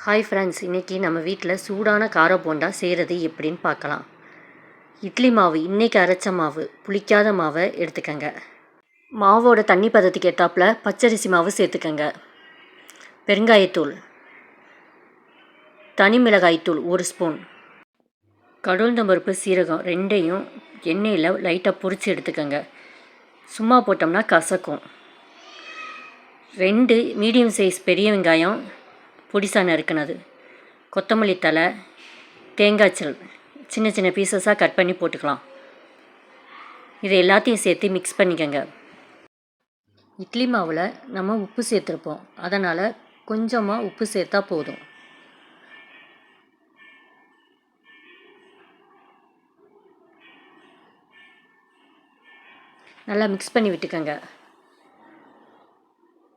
Hi friends, இன்றைக்கி நம்ம வீட்டில் சூடான கார போண்டா செய்கிறது எப்படின்னு பார்க்கலாம். இட்லி மாவு, இன்றைக்கி அரைச்ச மாவு, புளிக்காத மாவை எடுத்துக்கங்க. மாவோட தண்ணி பதத்துக்கு ஏற்றாப்புல பச்சரிசி மாவு சேர்த்துக்கங்க. பெருங்காயத்தூள், தனி மிளகாய்த்தூள் 1 ஸ்பூன், கடவுள்தம்பருப்பு, சீரகம் ரெண்டையும் எண்ணெயில் லைட்டாக பொரித்து எடுத்துக்கங்க. சும்மா போட்டோம்னா கசக்கும். 2 மீடியம் சைஸ் பெரிய வெங்காயம் பொடிசாக நறுக்குனது, கொத்தமல்லி தழை, தேங்காய்ச்சல் சின்ன சின்ன பீசஸாக கட் பண்ணி போட்டுக்கலாம். இதை எல்லாத்தையும் சேர்த்து மிக்ஸ் பண்ணிக்கங்க. இட்லி மாவில் நம்ம உப்பு சேர்த்துருப்போம், அதனால் கொஞ்சமாக உப்பு சேர்த்தா போதும். நல்லா மிக்ஸ் பண்ணி விட்டுக்கங்க.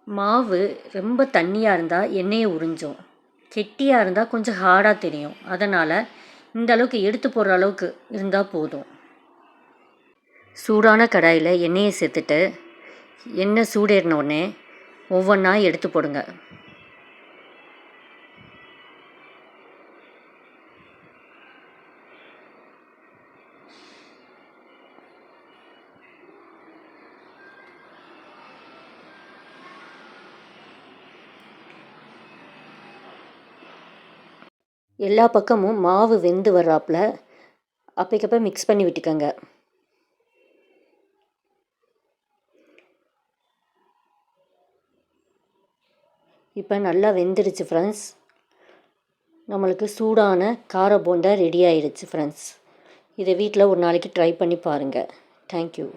மாவு ரொம்ப தண்ணியாக இருந்தால் எண்ணெயை உறிஞ்சும், கெட்டியாக இருந்தால் கொஞ்சம் ஹார்டாக தெரியும். அதனால் இந்த அளவுக்கு எடுத்து போடுற அளவுக்கு இருந்தால் போதும். சூடான கடாயில் எண்ணெயை சேர்த்துட்டு எண்ணெய் சூடேறினோடனே ஒவ்வொன்றா எடுத்து போடுங்க. எல்லா பக்கமும் மாவு வெந்து வர்றாப்புல அப்பைக்கப்போ மிக்ஸ் பண்ணி விட்டுக்கோங்க. இப்போ நல்லா வெந்துடுச்சு ஃப்ரெண்ட்ஸ். நம்மளுக்கு சூடான கார போண்டா ரெடி ஆயிடுச்சு ஃப்ரெண்ட்ஸ். இதை வீட்டில் ஒரு நாளைக்கு ட்ரை பண்ணி பாருங்கள். தேங்க்யூ.